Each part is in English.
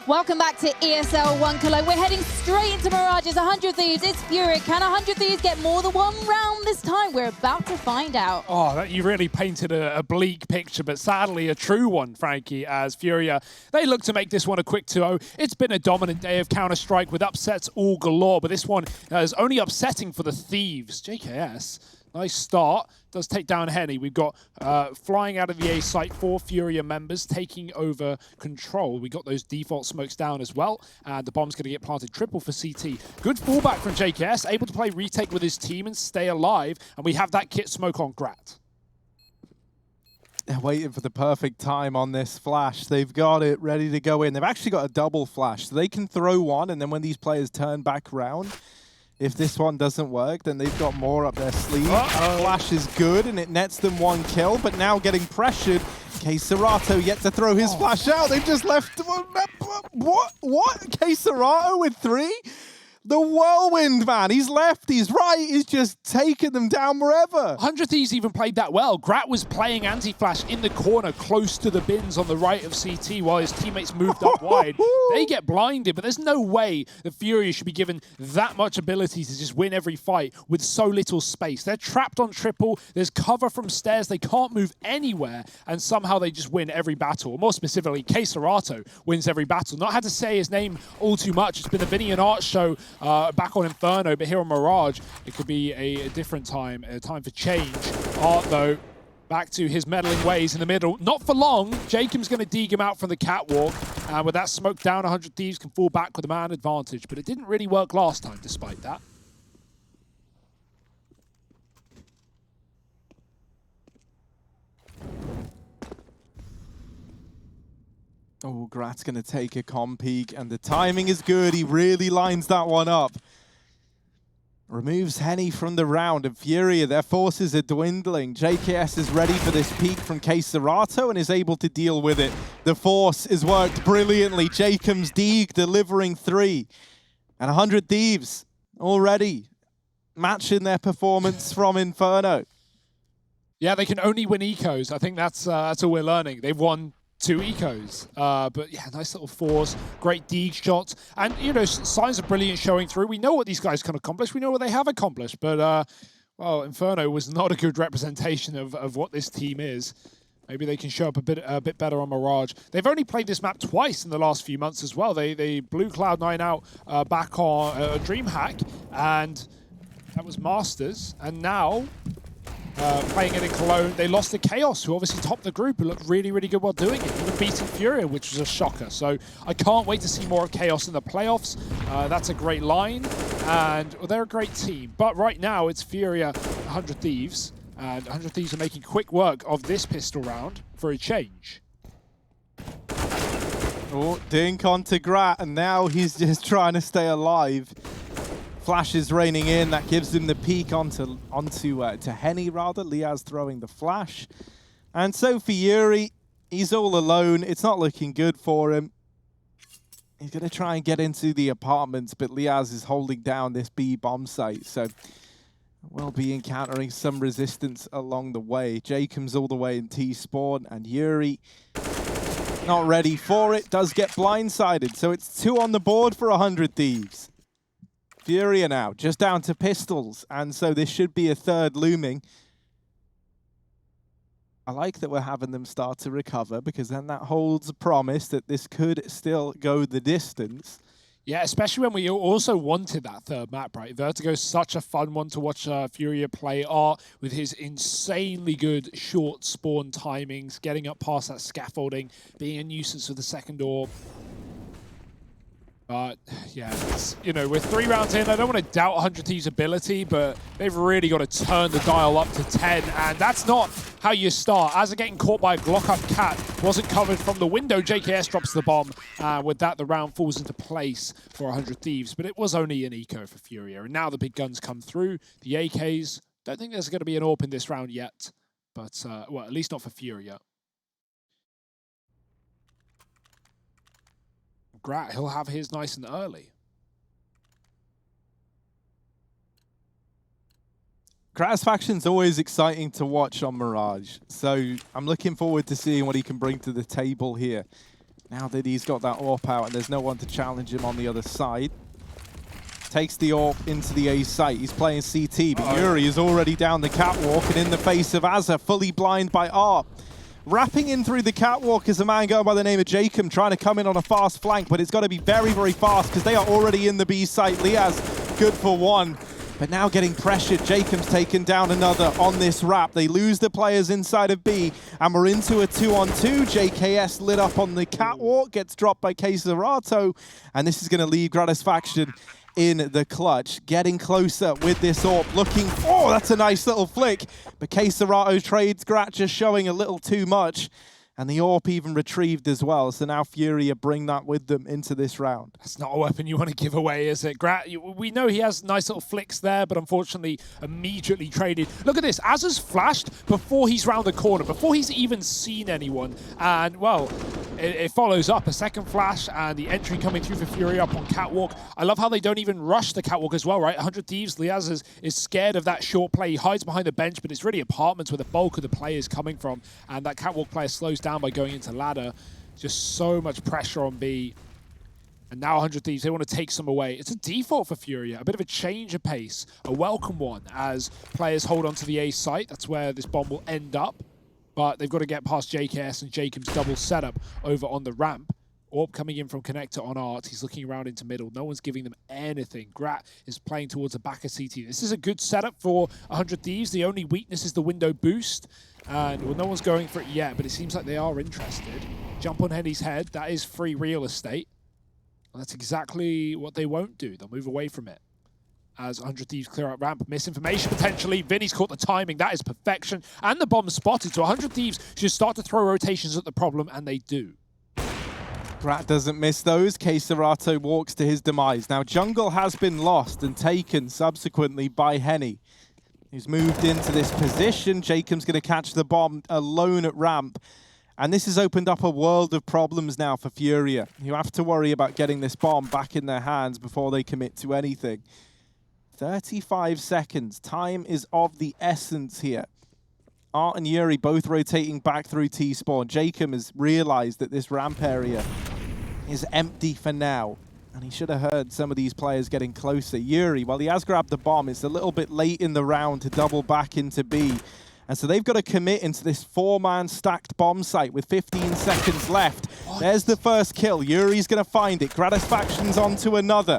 Welcome back to ESL One Cologne. We're heading straight into Mirage's 100 Thieves. It's FURIA. Can 100 Thieves get more than one round this time? We're about to find out. Oh, you really painted a bleak picture, but sadly a true one, Frankie, as FURIA, they look to make this one a quick 2-0. It's been a dominant day of Counter-Strike with upsets all galore, but this one is only upsetting for the Thieves. JKS, nice start. Does take down Henny. We've got flying out of the A site, 4 FURIA members taking over control. We got those default smokes down as well, and the bomb's going to get planted triple for CT. Good fallback from JKS, able to play retake with his team and stay alive, and we have that kit smoke on Grat. They're waiting for the perfect time on this flash. They've got it ready to go in. They've actually got a double flash, so they can throw one, and then when these players turn back around, if this one doesn't work, then they've got more up their sleeve. Flash is good, and it nets them 1 kill, but now getting pressured. Serato yet to throw his flash out. They've just left... What? Serato with 3? The whirlwind, man. He's left, he's right, he's just taking them down wherever. 100 Thieves even played that well. Grat was playing anti-flash in the corner close to the bins on the right of CT while his teammates moved up wide. They get blinded, but there's no way the FURIA should be given that much ability to just win every fight with so little space. They're trapped on triple, there's cover from stairs, they can't move anywhere, and somehow they just win every battle. More specifically, Serato wins every battle. Not had to say his name all too much. It's been a Vinny and Art show back on Inferno, but here on Mirage, it could be a different time, a time for change. Art, though, back to his meddling ways in the middle. Not for long. Jacob's going to dig him out from the catwalk, and with that smoke down, 100 Thieves can fall back with a man advantage, but it didn't really work last time, despite that. Oh, Grat's going to take a com peek, and the timing is good. He really lines that one up. Removes Henny from the round, and FURIA, their forces are dwindling. JKS is ready for this peek from Serato and is able to deal with it. The force is worked brilliantly. Jacob's Deeg delivering 3. And 100 Thieves already matching their performance from Inferno. Yeah, they can only win ecos. I think that's all we're learning. They've won 2 ecos, but yeah, nice little force, great Deeg shots, and you know, signs of brilliance showing through. We know what these guys can accomplish, we know what they have accomplished, but well, Inferno was not a good representation of what this team is. Maybe they can show up a bit better on Mirage. They've only played this map twice in the last few months as well. They blew Cloud9 out back on DreamHack, and that was Masters, and now playing it in Cologne, they lost to Chaos, who obviously topped the group and looked really, really good while doing it, even beating FURIA, which was a shocker. So I can't wait to see more of Chaos in the playoffs. That's a great line, and well, they're a great team. But right now, it's FURIA 100 Thieves, and 100 Thieves are making quick work of this pistol round for a change. Oh, dink onto Grat, and now he's just trying to stay alive. Flash is raining in. That gives him the peek onto Henny, rather. Liaz throwing the flash. And so for Yuri, he's all alone. It's not looking good for him. He's going to try and get into the apartments, but Liaz is holding down this B bomb site. So we'll be encountering some resistance along the way. Jacob's all the way in T-spawn, and Yuri not ready for it. Does get blindsided. So it's 2 on the board for 100 Thieves. FURIA now, just down to pistols, and so this should be a 3rd looming. I like that we're having them start to recover, because then that holds a promise that this could still go the distance. Yeah, especially when we also wanted that 3rd map, right? Vertigo's such a fun one to watch FURIA play. Art with his insanely good short spawn timings, getting up past that scaffolding, being a nuisance for the second orb. But yeah, you know, we're 3 rounds in. I don't want to doubt 100 Thieves' ability, but they've really got to turn the dial up to 10, and that's not how you start. As they're getting caught by a Glock up cat, wasn't covered from the window. JKS drops the bomb. With that, the round falls into place for 100 Thieves, but it was only an eco for FURIA, and now the big guns come through. The AKs, don't think there's going to be an AWP in this round yet, but well, at least not for FURIA. Grat, he'll have his nice and early. Grat's faction's always exciting to watch on Mirage, so I'm looking forward to seeing what he can bring to the table here. Now that he's got that AWP out and there's no one to challenge him on the other side. Takes the AWP into the A site. He's playing CT, but Yuri is already down the catwalk and in the face of Azza, fully blind by ARP. Wrapping in through the catwalk is a man going by the name of Jacob, trying to come in on a fast flank, but it's got to be very, very fast because they are already in the B site. Liaz, good for one, but now getting pressured. Jacob's taken down another on this wrap. They lose the players inside of B, and we're into a 2-on-2. JKS lit up on the catwalk, gets dropped by Keserato, and this is going to leave Gratisfaction in the clutch, getting closer with this AWP, looking, oh, that's a nice little flick, but Keserato trades Grat, just showing a little too much, and the AWP even retrieved as well, so now FURIA bring that with them into this round. That's not a weapon you want to give away, is it? Grat, we know he has nice little flicks there, but unfortunately immediately traded. Look at this, Azza's flashed before he's round the corner, before he's even seen anyone, and well, it follows up a second flash and the entry coming through for FURIA up on catwalk. I love how they don't even rush the catwalk as well, right? 100 Thieves, Liaz is scared of that short play. He hides behind the bench, but it's really apartments where the bulk of the play is coming from, and that catwalk player slows down by going into ladder. Just so much pressure on B. And now 100 Thieves, they want to take some away. It's a default for FURIA, a bit of a change of pace, a welcome one as players hold on to the A site. That's where this bomb will end up. But they've got to get past JKS and Jacob's double setup over on the ramp. AWP coming in from connector on Art. He's looking around into middle. No one's giving them anything. Grat is playing towards the back of CT. This is a good setup for 100 Thieves. The only weakness is the window boost. And well, no one's going for it yet, but it seems like they are interested. Jump on Henny's head. That is free real estate. And that's exactly what they won't do. They'll move away from it. As 100 Thieves clear out ramp, misinformation potentially. Vinny's caught the timing, that is perfection. And the bomb spotted, so 100 Thieves should start to throw rotations at the problem, and they do. Grat doesn't miss those. Keserato walks to his demise. Now, jungle has been lost and taken subsequently by Henny, who's moved into this position. Jacob's going to catch the bomb alone at ramp. And this has opened up a world of problems now for FURIA, who have to worry about getting this bomb back in their hands before they commit to anything. 35 seconds. Time is of the essence here. Art and Yuri both rotating back through T-spawn. Jacob has realized that this ramp area is empty for now. And he should have heard some of these players getting closer. Yuri, while he has grabbed the bomb, it's a little bit late in the round to double back into B. And so they've got to commit into this 4-man stacked bomb site with 15 seconds left. What? There's the first kill. Yuri's going to find it. Gratisfaction's on to another.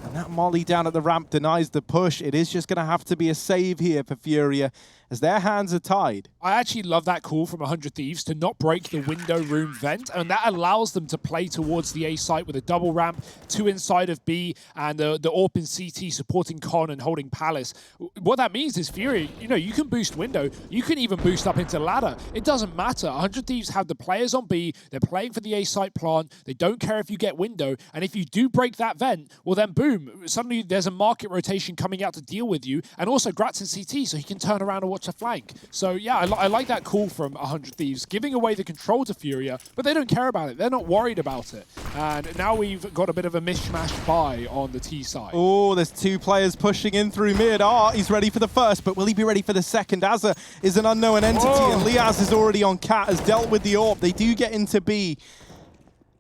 And that molly down at the ramp denies the push. It is just going to have to be a save here for FURIA as their hands are tied. I actually love that call from 100 Thieves to not break the window room vent, and that allows them to play towards the A site with a double ramp, 2 inside of B, and the AWP in CT supporting Con and holding Palace. What that means is FURIA, you know, you can boost window, you can even boost up into ladder. It doesn't matter. 100 Thieves have the players on B, they're playing for the A site plant, they don't care if you get window, and if you do break that vent, well then boom, suddenly there's a market rotation coming out to deal with you, and also Grat's in CT, so he can turn around and watch a flank. So yeah, I like that call from 100 Thieves, giving away the control to FURIA, but they don't care about it. They're not worried about it. And now we've got a bit of a mishmash buy on the T side. Oh, there's 2 players pushing in through mid. Art, he's ready for the first, but will he be ready for the second? Azza is an unknown entity, and Liaz is already on Cat, has dealt with the AWP. They do get into B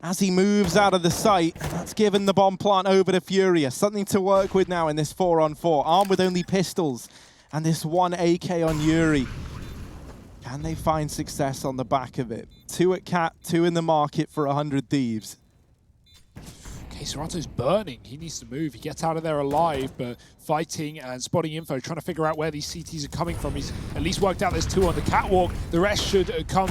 as he moves out of the site, and that's given the bomb plant over to FURIA. Something to work with now in this 4-on-4. Armed with only pistols and this 1 AK on Yuri. Can they find success on the back of it? 2 at Cat, 2 in the market for 100 Thieves. Okay, Serato's burning. He needs to move. He gets out of there alive, but fighting and spotting info, trying to figure out where these CTs are coming from. He's at least worked out there's 2 on the catwalk. The rest should come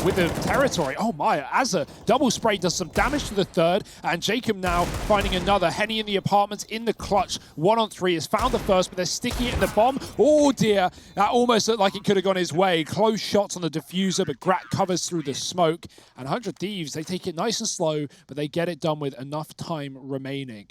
with the territory. Oh my, Azza double spray does some damage to the third, and Jacob now finding another. Henny in the apartments in the clutch. 1-on-3 has found the first, but they're sticking it in the bomb. Oh dear, that almost looked like it could have gone his way. Close shots on the diffuser, but Grat covers through the smoke. And 100 Thieves, they take it nice and slow, but they get it done with enough time remaining.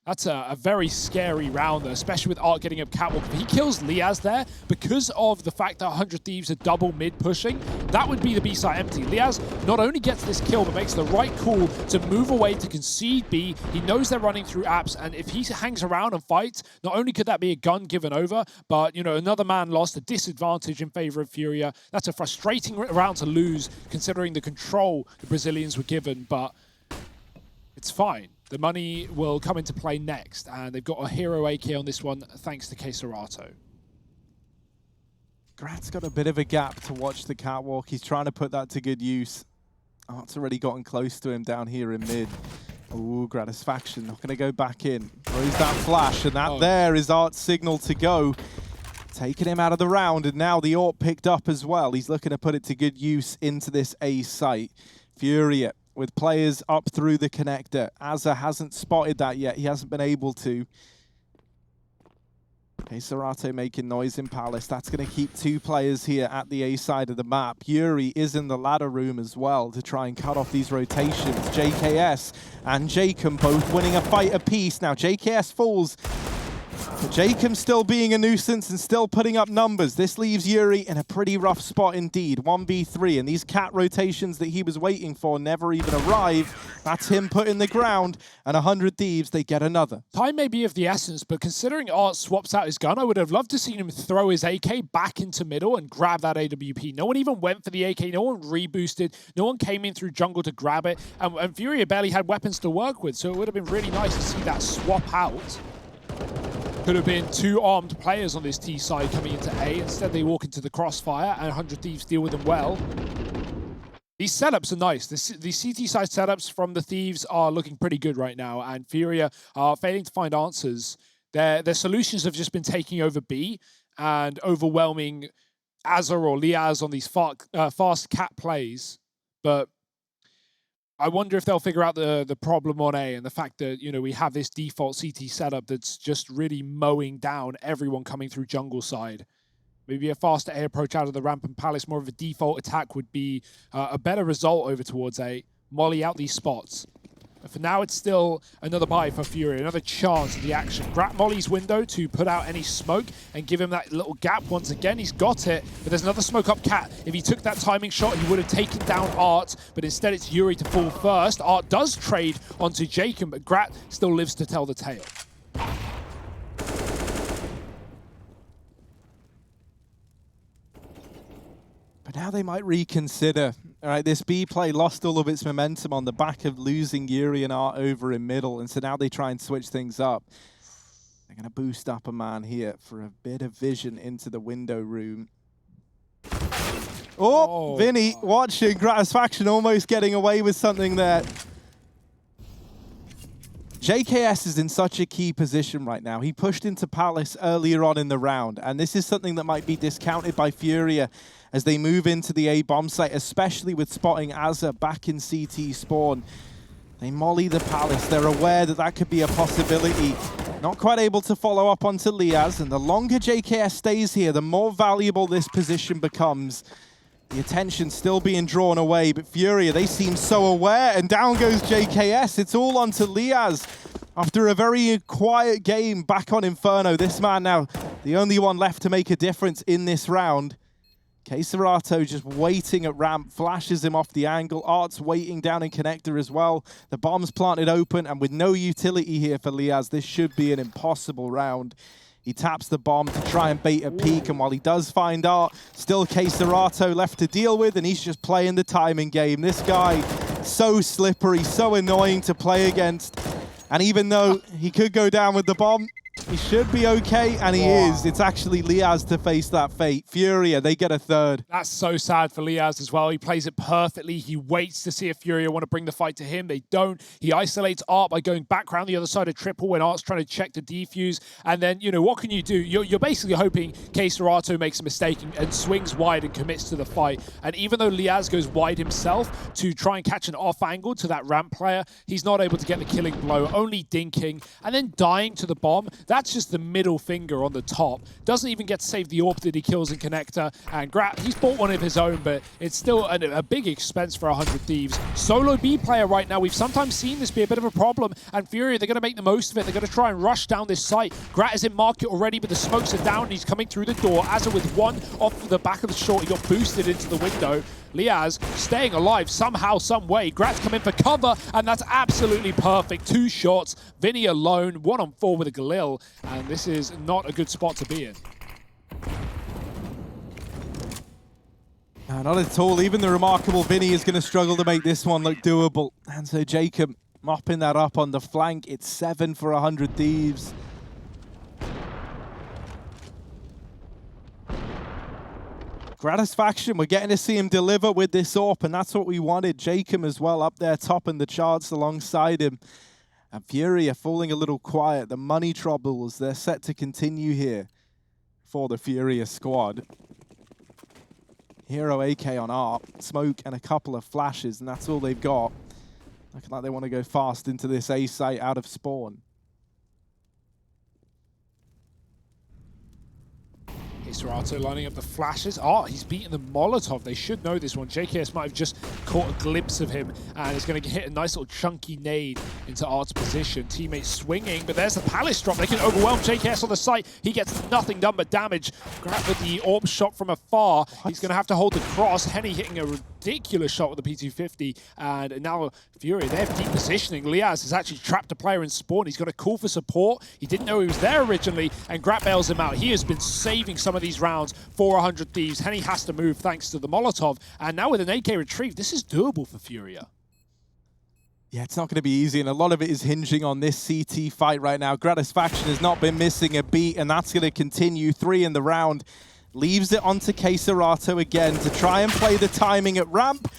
That's a very scary round, though, especially with Art getting up catwalk. If he kills Liaz there, because of the fact that 100 Thieves are double mid pushing, that would be the B site empty. Liaz not only gets this kill, but makes the right call to move away to concede B. He knows they're running through apps, and if he hangs around and fights, not only could that be a gun given over, but, you know, another man lost, a disadvantage in favor of FURIA. That's a frustrating round to lose, considering the control the Brazilians were given, but it's fine. The money will come into play next, and they've got a hero AK on this one, thanks to Keserato. Grat's got a bit of a gap to watch the catwalk. He's trying to put that to good use. Art's already gotten close to him down here in mid. Ooh, Gratisfaction not going to go back in. Throws that flash, and that there is Art's signal to go. Taking him out of the round, and now the AWP picked up as well. He's looking to put it to good use into this A site. FURIA with players up through the connector. Azza hasn't spotted that yet. He hasn't been able to. Keserato making noise in Palace. That's going to keep 2 players here at the A side of the map. Yuri is in the ladder room as well to try and cut off these rotations. JKS and Jacob both winning a fight apiece. Now JKS falls, but Jacob still being a nuisance and still putting up numbers. This leaves Yuri in a pretty rough spot indeed. 1v3, and these cat rotations that he was waiting for never even arrive. That's him put in the ground, and 100 Thieves, they get another. Time may be of the essence, but considering Art swaps out his gun, I would have loved to see him throw his AK back into middle and grab that AWP. No one even went for the AK, no one reboosted, no one came in through jungle to grab it, and FURIA barely had weapons to work with, so it would have been really nice to see that swap out. Could have been 2 armed players on this T side coming into A. Instead, they walk into the crossfire, and 100 Thieves deal with them well. These setups are nice. These CT side setups from the Thieves are looking pretty good right now, and FURIA are failing to find answers. Their solutions have just been taking over B and overwhelming Azza or Liaz on these fast cat plays. But I wonder if they'll figure out the problem on A and the fact that, you know, we have this default CT setup that's just really mowing down everyone coming through jungle side. Maybe a faster A approach out of the ramp and Palace, more of a default attack would be a better result over towards A. Molly out these spots. But for now, it's still another buy for FURIA, another chance of the action. Grat Molly's window to put out any smoke and give him that little gap once again. He's got it, but there's another smoke up cat. If he took that timing shot, he would have taken down Art, but instead it's Yuri to fall first. Art does trade onto Jacob, but Grat still lives to tell the tale. But now they might reconsider. All right, this B play lost all of its momentum on the back of losing Yuri and Art over in middle, and so now they try and switch things up. They're going to boost up a man here for a bit of vision into the window room. Oh, Vinny watching Gratisfaction almost getting away with something there. JKS is in such a key position right now. He pushed into Palace earlier on in the round, and this is something that might be discounted by FURIA as they move into the A bomb site, especially with spotting Azza back in CT spawn. They molly the Palace. They're aware that that could be a possibility. Not quite able to follow up onto Liaz, and the longer JKS stays here, the more valuable this position becomes. The attention still being drawn away, but FURIA, they seem so aware, and down goes JKS. It's all onto Liaz. After a very quiet game back on Inferno, this man now the only one left to make a difference in this round. Keserato just waiting at ramp, flashes him off the angle. Art's waiting down in connector as well. The bomb's planted open, and with no utility here for Liaz, this should be an impossible round. He taps the bomb to try and bait a peek, and while he does find Art, still Keserato left to deal with, and he's just playing the timing game. This guy, so slippery, so annoying to play against. And even though he could go down with the bomb, he should be okay, and he is. It's actually Liaz to face that fate. FURIA, they get a third. That's so sad for Liaz as well. He plays it perfectly. He waits to see if FURIA want to bring the fight to him. They don't. He isolates Art by going back around the other side of triple when Art's trying to check the defuse. And then, you know, what can you do? You're basically hoping Keserato makes a mistake and swings wide and commits to the fight. And even though Liaz goes wide himself to try and catch an off angle to that ramp player, he's not able to get the killing blow, only dinking and then dying to the bomb. That's just the middle finger on the top. Doesn't even get to save the AWP that he kills in Connector. And Grat, he's bought one of his own, but it's still a big expense for 100 Thieves. Solo B player right now. We've sometimes seen this be a bit of a problem. And FURIA, they're going to make the most of it. They're going to try and rush down this site. Grat is in market already, but the smokes are down. And he's coming through the door. Azza with one off the back of the short. He got boosted into the window. Liaz staying alive somehow, some way. Grat's come in for cover, and that's absolutely perfect. 2 shots. Vinny alone, 1-on-4 with a Galil, and this is not a good spot to be in. Not at all. Even the remarkable Vinny is going to struggle to make this one look doable. And so Jacob mopping that up on the flank. It's 7 for 100 Thieves. Gratisfaction, we're getting to see him deliver with this AWP, and that's what we wanted. Jacob as well up there topping the charts alongside him. And FURIA falling a little quiet. The money troubles, they're set to continue here for the FURIA squad. Hero AK on ARP, smoke and a couple of flashes, and that's all they've got. Looking like they want to go fast into this A site out of spawn. Serato lining up the flashes. Oh, he's beaten the Molotov. They should know this one. JKS might have just caught a glimpse of him and is going to hit a nice little chunky nade into Art's position. Teammates swinging, but there's the Palace drop. They can overwhelm JKS on the site. He gets nothing done but damage. Grab with the AWP shot from afar. He's going to have to hold the cross. Henny hitting a ridiculous shot with the P250. And now FURIA, they have deep positioning. Liaz has actually trapped a player in spawn. He's got a call for support. He didn't know he was there originally, and Grat bails him out. He has been saving some of these rounds for 100 Thieves. Henny has to move thanks to the Molotov, and now with an AK retrieve, this is doable for FURIA. Yeah, it's not going to be easy, and a lot of it is hinging on this CT fight right now. Gratisfaction has not been missing a beat, and that's going to continue. 3 in the round. Leaves it onto Serato again to try and play the timing at ramp,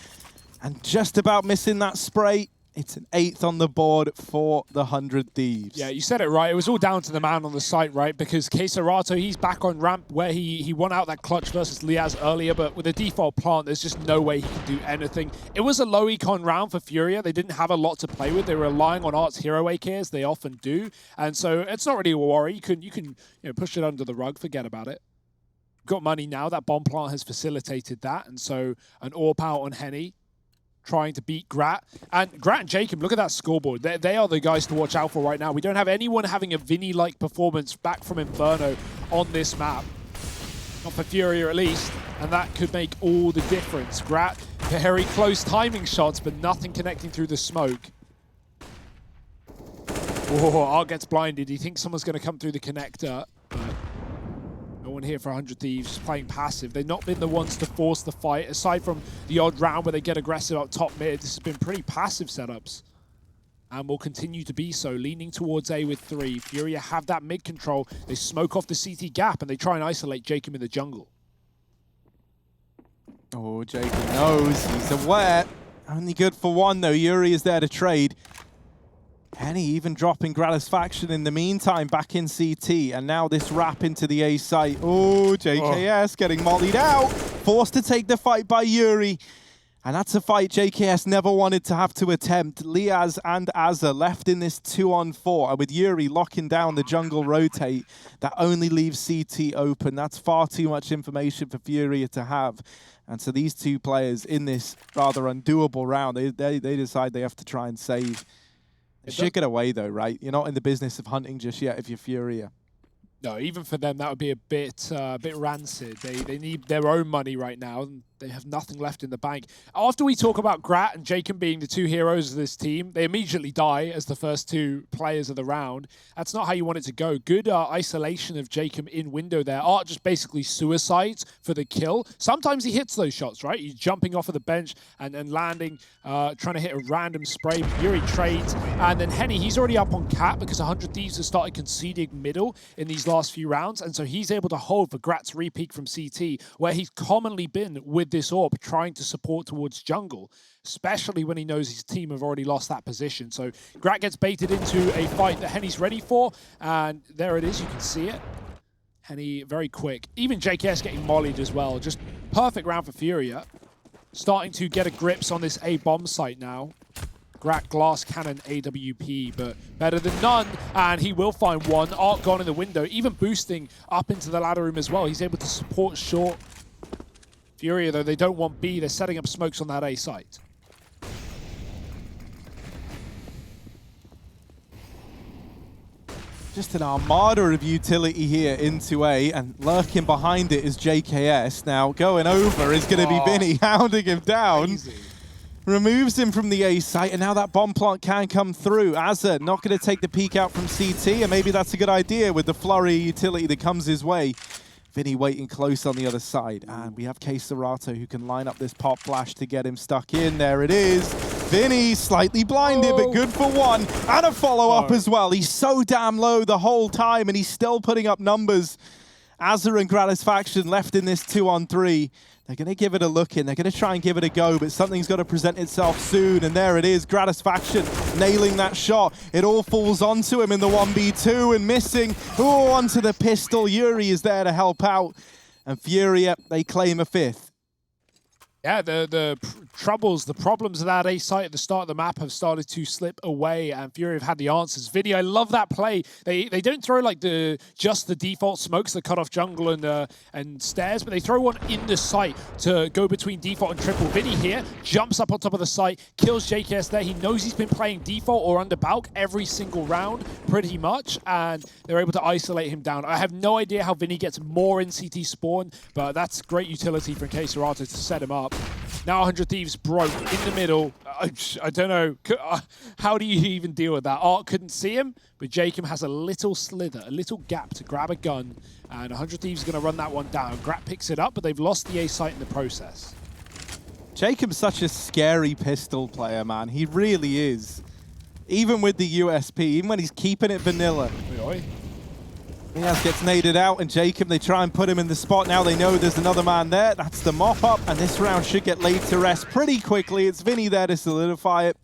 and just about missing that spray. It's an 8th on the board for the 100 Thieves. Yeah, you said it right. It was all down to the man on the site, right? Because Serato, he's back on ramp where he won out that clutch versus Liaz earlier, but with a default plant, there's just no way he can do anything. It was a low econ round for FURIA. They didn't have a lot to play with. They were relying on Art's hero AK, as they often do. And so it's not really a worry. You can push it under the rug, forget about it. Got money now. That bomb plant has facilitated that. And so an AWP out on Henny, trying to beat Grat. And Grat and Jacob, look at that scoreboard. They are the guys to watch out for right now. We don't have anyone having a Vinny-like performance back from Inferno on this map. Not for FURIA at least. And that could make all the difference. Grat, very close timing shots, but nothing connecting through the smoke. Whoa, Art gets blinded. He thinks someone's going to come through the connector. No one here for 100 Thieves, just playing passive. They've not been the ones to force the fight. Aside from the odd round where they get aggressive up top mid, this has been pretty passive setups. And will continue to be so, leaning towards A with 3. FURIA have that mid control. They smoke off the CT gap and they try and isolate Jacob in the jungle. Oh, Jacob knows. He's aware. Only good for 1 though. Yuri is there to trade. Henny even dropping Gratisfaction in the meantime back in CT, and now this wrap into the A site. Oh, JKS getting mollied out, forced to take the fight by Yuri, and that's a fight JKS never wanted to have to attempt. Liaz and Azza left in this 2-on-4, and with Yuri locking down the jungle rotate, that only leaves CT open. That's far too much information for FURIA to have. And so these 2 players in this rather undoable round, they decide they have to try and save. Shit get away though, right? You're not in the business of hunting just yet if you're FURIA. No, even for them, that would be a bit rancid. They need their own money right now, and they have nothing left in the bank. After we talk about Grat and Jacob being the 2 heroes of this team, they immediately die as the first 2 players of the round. That's not how you want it to go. Good isolation of Jacob in window there. Art just basically suicides for the kill. Sometimes he hits those shots, right? He's jumping off of the bench and landing, trying to hit a random spray. Yuri trades, and then Henny, he's already up on cap because 100 Thieves has started conceding middle in these last few rounds, and so he's able to hold for Grat's re-peak from CT, where he's commonly been with this AWP trying to support towards jungle, especially when he knows his team have already lost that position. So Grat gets baited into a fight that Henny's ready for, and there it is, you can see it. Henny very quick. Even JKS getting mollied as well. Just perfect round for FURIA. Starting to get a grips on this A bomb site now. Grat, Glass Cannon, AWP, but better than none, and he will find one. Art gone in the window, even boosting up into the ladder room as well. He's able to support short. FURIA, though, they don't want B. They're setting up smokes on that A site. Just an armada of utility here into A, and lurking behind it is JKS. Now, going over is going to be Vinny, hounding him down. Easy. Removes him from the A site, and now that bomb plant can come through. Azza not going to take the peek out from CT, and maybe that's a good idea with the flurry utility that comes his way. Vinny waiting close on the other side, and we have Serato who can line up this pop flash to get him stuck in. There it is. Vinny slightly blinded, but good for one, and a follow-up as well. He's so damn low the whole time, and he's still putting up numbers. Azza and Gratisfaction left in this 2-on-3. They're going to give it a look in. They're going to try and give it a go, but something's got to present itself soon. And there it is, Gratisfaction nailing that shot. It all falls onto him in the 1v2 and missing. Oh, onto the pistol. Yuri is there to help out. And FURIA, they claim a fifth. Yeah, the problems of that A site at the start of the map have started to slip away, and FURIA have had the answers. Vinny, I love that play. They don't throw like just the default smokes that cut off jungle and stairs, but they throw one in the site to go between default and triple. Vinny here jumps up on top of the site, kills JKS there. He knows he's been playing default or under Balk every single round, pretty much, and they're able to isolate him down. I have no idea how Vinny gets more in CT spawn, but that's great utility from Serato to set him up. Now 100 Thieves broke in the middle. I don't know. How do you even deal with that? Art couldn't see him, but Jacob has a little slither, a little gap to grab a gun, and 100 Thieves is going to run that one down. Grat picks it up, but they've lost the A site in the process. Jacob's such a scary pistol player, man. He really is. Even with the USP, even when he's keeping it vanilla. Diaz gets naded out, and Jacob, they try and put him in the spot. Now they know there's another man there. That's the mop-up, and this round should get laid to rest pretty quickly. It's Vinny there to solidify it.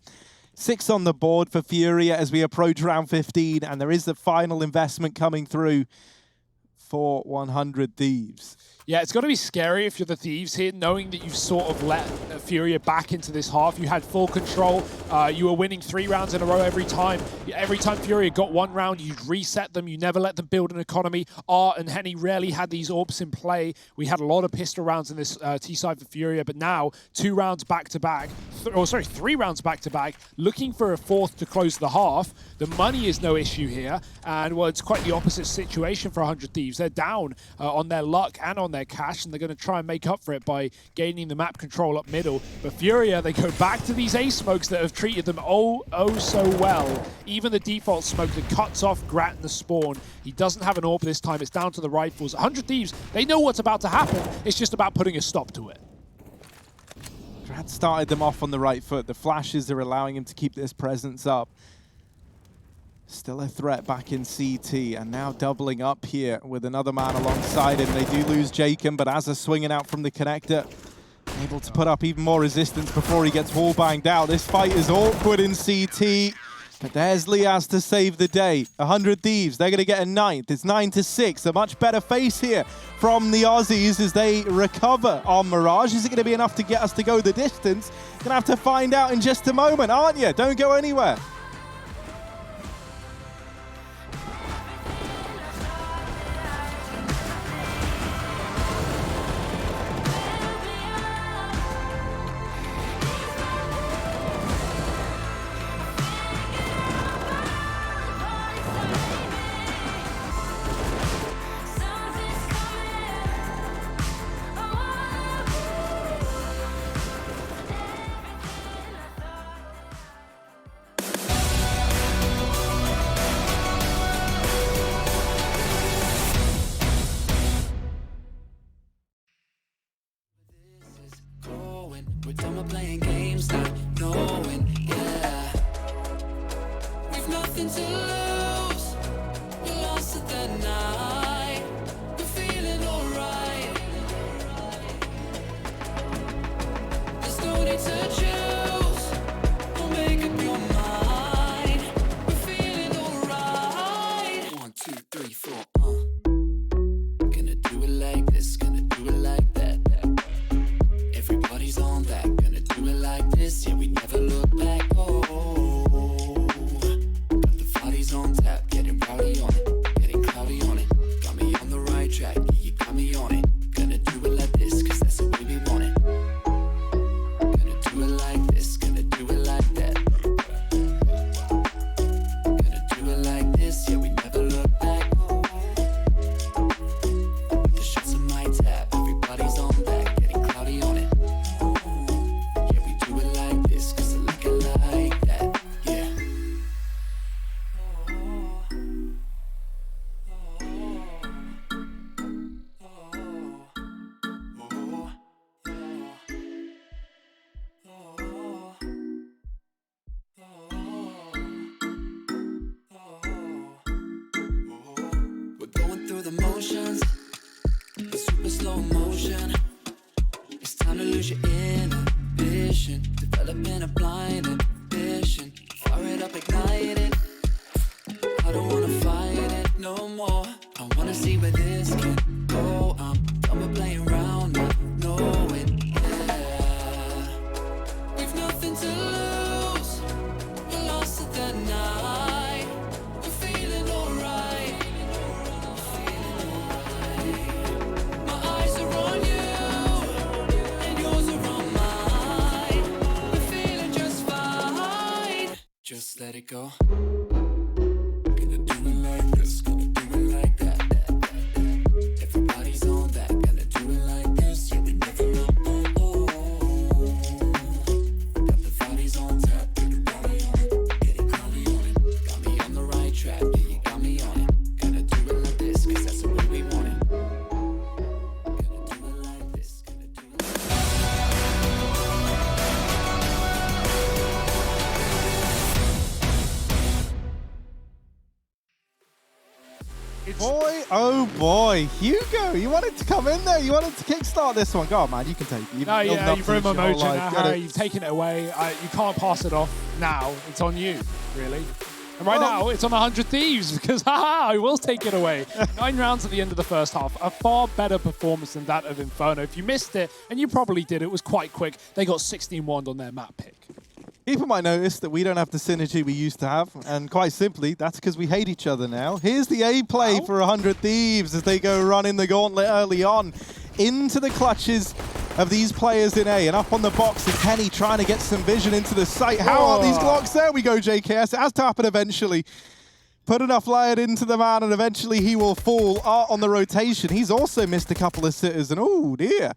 6 on the board for FURIA as we approach round 15, and there is the final investment coming through for 100 Thieves. Yeah, it's got to be scary if you're the Thieves here, knowing that you've sort of let FURIA back into this half. You had full control. You were winning 3 rounds in a row every time. Every time FURIA got one round, you'd reset them. You never let them build an economy. Art and Henny rarely had these orbs in play. We had a lot of pistol rounds in this T-side for FURIA, but now 2 rounds back-to-back. 3 rounds back-to-back, looking for a 4th to close the half. The money is no issue here, and well, it's quite the opposite situation for 100 Thieves. They're down on their luck and on their cash, and they're going to try and make up for it by gaining the map control up middle. But FURIA, they go back to these A smokes that have treated them oh so well. Even the default smoke that cuts off Grat in the spawn. He doesn't have an orb this time. It's down to the rifles. 100 Thieves, they know what's about to happen. It's just about putting a stop to it. Grat started them off on the right foot. The flashes are allowing him to keep this presence up. Still a threat back in CT, and now doubling up here with another man alongside him. They do lose Jacob, but Azza swinging out from the connector, able to put up even more resistance before he gets wall banged out. This fight is awkward in CT, but there's Liaz to save the day. 100 Thieves, they're going to get a 9th. It's 9-6, a much better face here from the Aussies as they recover on Mirage. Is it going to be enough to get us to go the distance? Gonna have to find out in just a moment, aren't you? Don't go anywhere. We're done with playing games, not knowing, yeah. We've nothing to lose. We're lost at the night. We're feeling alright. There's no need to choose. Don't make up your mind. We're feeling alright. 1, 2, 3, 4, Gonna do it like this, gonna do it like that. Everybody's on that, gonna do it like this, yeah, we never look back, oh. it go. Gonna do it like this, gonna do it like that. Everybody's on that, gonna do it like this. Yeah, we never look. Got the bodies on tap, get it rowdy on it, get it crowdy on it. Got me on the right track, yeah, you got me on it. Gonna do it like this, cause that's the way we want it. Gonna do it like this, gonna do it like Boy, oh boy, Hugo, you wanted to come in there. You wanted to kickstart this one. Go on, man, you can take it. You've No, built yeah, up you to ruined this my your whole mojo life. now, Get Harry. it. You've taken it away. You can't pass it off now. It's on you, really. And right now, it's on the 100 Thieves because, haha, I will take it away. 9 rounds at the end of the first half. A far better performance than that of Inferno. If you missed it, and you probably did, it was quite quick. They got 16 wand on their map pick. People might notice that we don't have the synergy we used to have, and quite simply, that's because we hate each other now. Here's the A play for 100 Thieves as they go running the gauntlet early on into the clutches of these players in A, and up on the box is Henny trying to get some vision into the site. How are these Glocks? There we go, JKS. It has to happen eventually. Put enough layered into the man, and eventually he will fall. Art on the rotation. He's also missed a couple of sitters, and oh dear.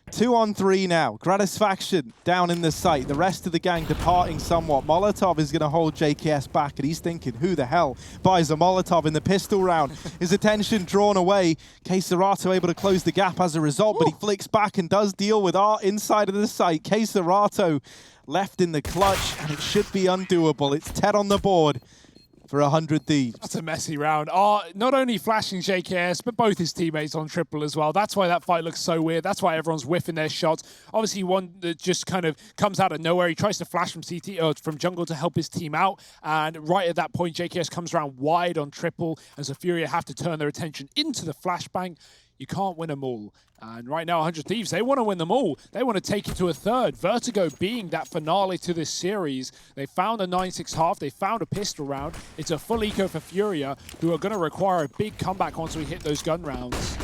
2 on 3 now. Gratisfaction down in the site. The rest of the gang departing somewhat. Molotov is going to hold JKS back, and he's thinking, who the hell buys a Molotov in the pistol round? His attention drawn away. Queserato able to close the gap as a result, but he flicks back and does deal with Art inside of the site. Queserato left in the clutch, and it should be undoable. It's 10 on the board for 100 Thieves. That's a messy round. Not only flashing JKS, but both his teammates on triple as well. That's why that fight looks so weird. That's why everyone's whiffing their shots. Obviously, one that just kind of comes out of nowhere. He tries to flash from CT or from jungle to help his team out. And right at that point, JKS comes around wide on triple, and so FURIA have to turn their attention into the flashbang. You can't win them all. And right now, 100 Thieves, they want to win them all. They want to take it to a third. Vertigo being that finale to this series. They found a 9-6 half. They found a pistol round. It's a full eco for FURIA, who are going to require a big comeback once we hit those gun rounds.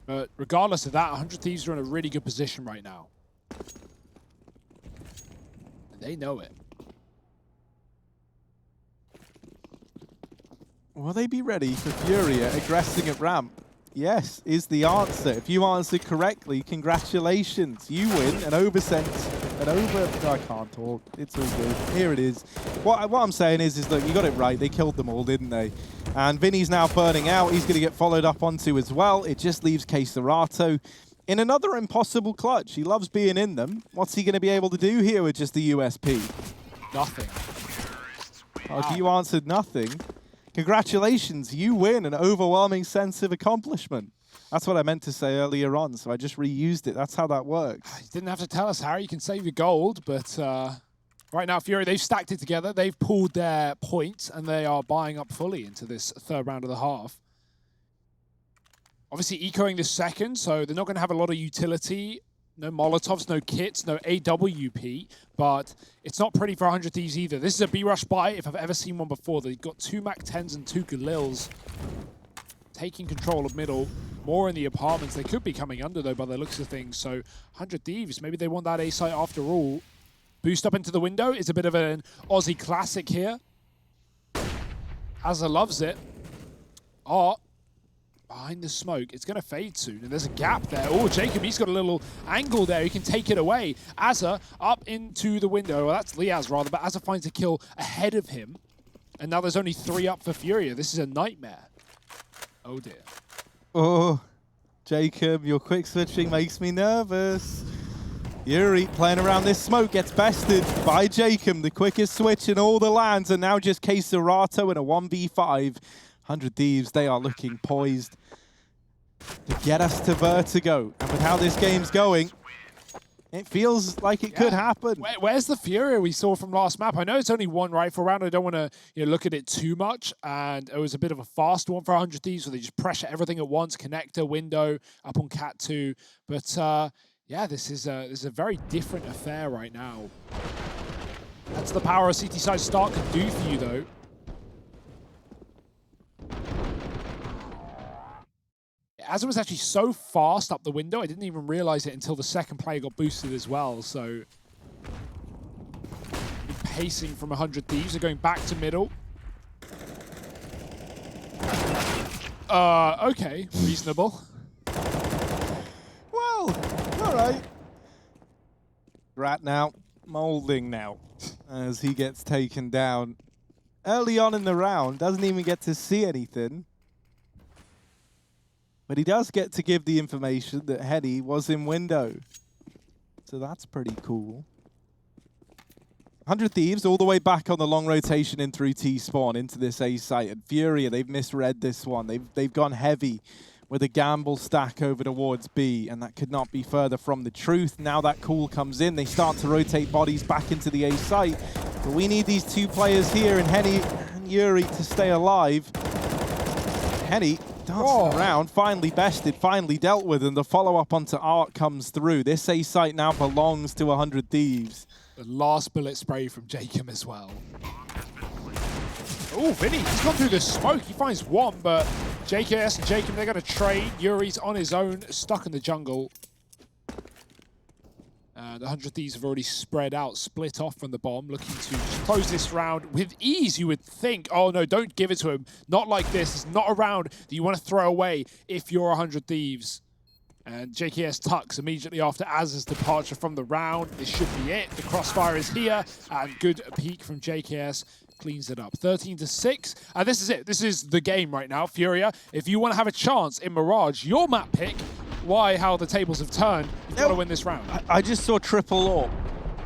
But regardless of that, 100 Thieves are in a really good position right now. And they know it. Will they be ready for FURIA aggressing at ramp? Yes, is the answer. If you answered correctly, congratulations. You win an I can't talk. It's all good. Here it is. What I'm saying is look, you got it right. They killed them all, didn't they? And Vinny's now burning out. He's going to get followed up onto as well. It just leaves Queserato in another impossible clutch. He loves being in them. What's he going to be able to do here with just the USP? Nothing. Oh, you answered nothing. Congratulations, you win an overwhelming sense of accomplishment. That's what I meant to say earlier on, so I just reused it. That's how that works. You didn't have to tell us, Harry. You can save your gold, but right now, FURIA, they've stacked it together. They've pulled their points, and they are buying up fully into this third round of the half. Obviously, ecoing this second, so they're not going to have a lot of utility. No Molotovs, no kits, no AWP, but it's not pretty for 100 Thieves either. This is a B-Rush buy if I've ever seen one before. They've got 2 MAC-10s and 2 Galils taking control of middle, more in the apartments. They could be coming under, though, by the looks of things. So 100 Thieves, maybe they want that A site after all. Boost up into the window is a bit of an Aussie classic here. Azza loves it. Behind the smoke, it's going to fade soon, and there's a gap there. Oh, Jacob, he's got a little angle there. He can take it away. Azza up into the window. Well, that's Liaz, rather, but Azza finds a kill ahead of him. And now there's only 3 up for FURIA. This is a nightmare. Oh, dear. Oh, Jacob, your quick switching makes me nervous. Yuri playing around this smoke gets bested by Jacob, the quickest switch in all the lands, and now just Queserato in a 1v5. 100 Thieves, they are looking poised to get us to Vertigo. And with how this game's going, it feels like it could happen. Where's the FURIA we saw from last map? I know it's only 1 rifle round. I don't want to look at it too much. And it was a bit of a fast one for 100 Thieves, where they just pressure everything at once, connector, window, up on Cat 2. But yeah, this is a very different affair right now. That's the power a CT side start can do for you, though. Azza was actually so fast up the window, I didn't even realize it until the second player got boosted as well. So pacing from 100 Thieves. They're going back to middle. Okay, reasonable. Well, all right. Rat now, molding now, as he gets taken down. Early on in the round, doesn't even get to see anything. But he does get to give the information that Henny was in window. So that's pretty cool. 100 Thieves all the way back on the long rotation in through T-spawn into this A site. And FURIA, they've misread this one. They've gone heavy with a gamble stack over towards B, and that could not be further from the truth. Now that call comes in, they start to rotate bodies back into the A site. But we need these two players here, and Henny and Yuri, to stay alive. Henny dancing around, finally bested, finally dealt with, and the follow-up onto Art comes through. This A site now belongs to 100 Thieves. The last bullet spray from Jacob as well. Oh, Vinny, he's gone through the smoke. He finds one, but JKS and Jacob, they're going to trade. Yuri's on his own, stuck in the jungle. The 100 Thieves have already spread out, split off from the bomb, looking to close this round with ease, you would think. Oh, no, don't give it to him. Not like this. It's not a round that you want to throw away if you're 100 Thieves. And JKS tucks immediately after Az's departure from the round. This should be it. The crossfire is here, and good peek from JKS. Cleans it up. 13-6. And this is it. This is the game right now, FURIA. If you want to have a chance in Mirage, your map pick, how the tables have turned, you've got to win this round. I just saw triple AWP.